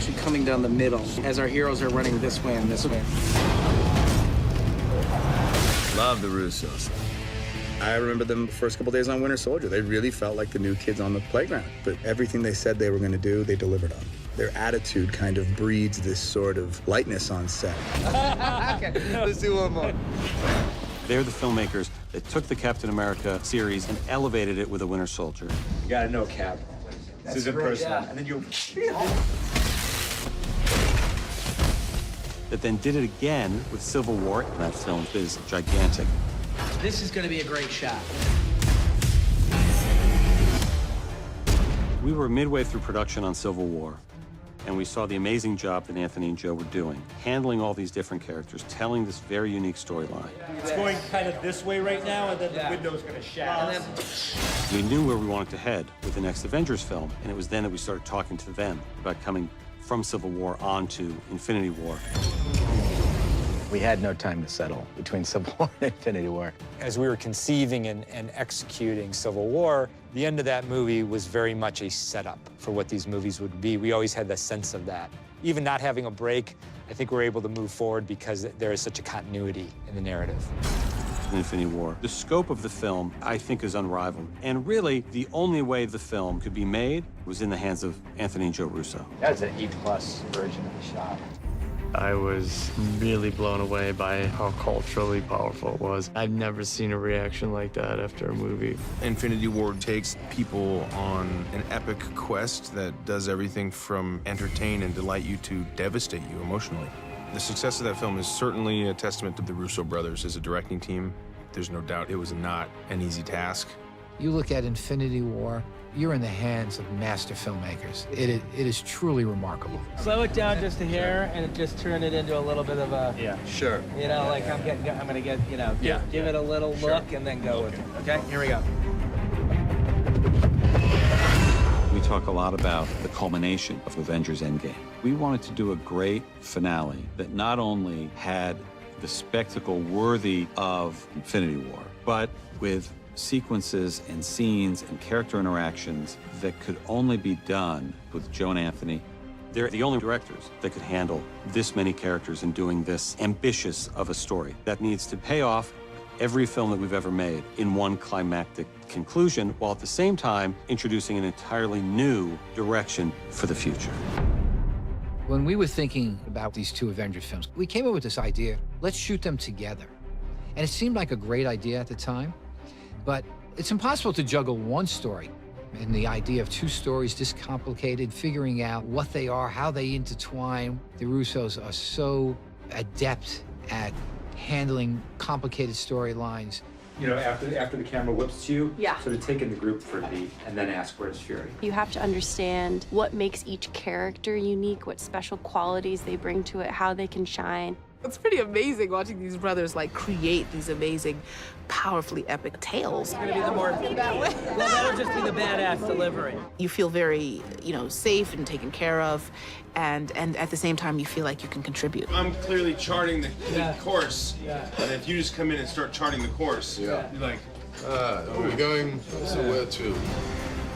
actually coming down the middle as our heroes are running this way and this way. Love the Russos. I remember them the first couple days on Winter Soldier. They really felt like the new kids on the playground. But everything they said they were going to do, they delivered on. Their attitude kind of breeds this sort of lightness on set. Okay, let's do one more. They're the filmmakers that took the Captain America series and elevated it with a Winter Soldier. You gotta know, Cap. This isn't personal. Yeah. And then you... That then did it again with Civil War, and that film is gigantic. This is going to be a great shot. We were midway through production on Civil War, and we saw the amazing job that Anthony and Joe were doing, handling all these different characters, telling this very unique storyline. It's going kind of this way right now, and then the window's gonna shatter. We knew where we wanted to head with the next Avengers film, and it was then that we started talking to them about coming from Civil War on to Infinity War. We had no time to settle between Civil War and Infinity War. As we were conceiving and executing Civil War, the end of that movie was very much a setup for what these movies would be. We always had the sense of that. Even not having a break, I think we're able to move forward because there is such a continuity in the narrative. Infinity War. The scope of the film, I think, is unrivaled. And really, the only way the film could be made was in the hands of Anthony and Joe Russo. That's an E+ version of the shot. I was really blown away by how culturally powerful it was. I've never seen a reaction like that after a movie. Infinity War takes people on an epic quest that does everything from entertain and delight you to devastate you emotionally. The success of that film is certainly a testament to the Russo brothers as a directing team. There's no doubt it was not an easy task. You look at Infinity War, you're in the hands of master filmmakers. It is truly remarkable. Slow it down just a hair and just turn it into a little bit of a... Yeah, sure. You know, like I'm gonna get, you know, give it a little look and then go with it. Okay, here we go. We talk a lot about the culmination of Avengers Endgame. We wanted to do a great finale that not only had the spectacle worthy of Infinity War, but with sequences and scenes and character interactions that could only be done with Joe and Anthony. They're the only directors that could handle this many characters and doing this ambitious of a story that needs to pay off every film that we've ever made in one climactic conclusion, while at the same time introducing an entirely new direction for the future. When we were thinking about these two Avengers films, we came up with this idea, let's shoot them together. And it seemed like a great idea at the time, but it's impossible to juggle one story. And the idea of two stories this complicated, figuring out what they are, how they intertwine. The Russos are so adept at handling complicated storylines. You know, after the camera whips to you, Yeah. sort of take in the group for a beat and then ask where's Fury. You have to understand what makes each character unique, what special qualities they bring to it, how they can shine. It's pretty amazing watching these brothers like create these amazing, powerfully epic tales. It's gonna be the more that way. Well, that'll just be the badass delivery. You feel very, you know, safe and taken care of, and at the same time you feel like you can contribute. I'm clearly charting the course, Yeah. and if you just come in and start charting the course, you're like, are we going somewhere to?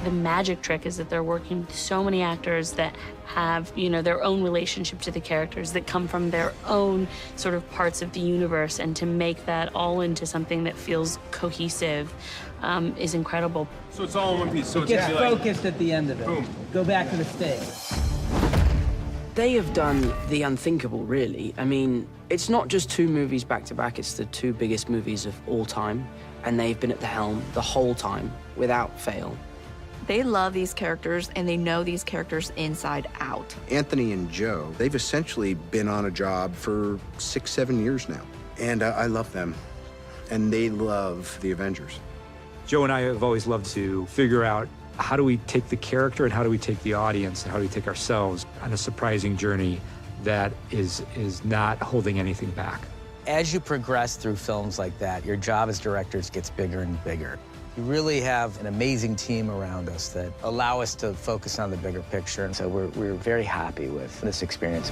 The magic trick is that they're working with so many actors that have, you know, their own relationship to the characters, that come from their own sort of parts of the universe, and to make that all into something that feels cohesive is incredible. so it's all in one piece. So it's Get gonna be like, focused at the end of it. Boom. Go back to the stage. They have done the unthinkable, really. I mean, it's not just two movies back to back, it's the two biggest movies of all time, and they've been at the helm the whole time, without fail. They love these characters, and they know these characters inside out. Anthony and Joe, they've essentially been on a job for 6, 7 years now. And I love them, and they love the Avengers. Joe and I have always loved to figure out how do we take the character and how do we take the audience and how do we take ourselves on a surprising journey that is not holding anything back. As you progress through films like that, your job as directors gets bigger and bigger. You really have an amazing team around us that allow us to focus on the bigger picture, and so we're very happy with this experience.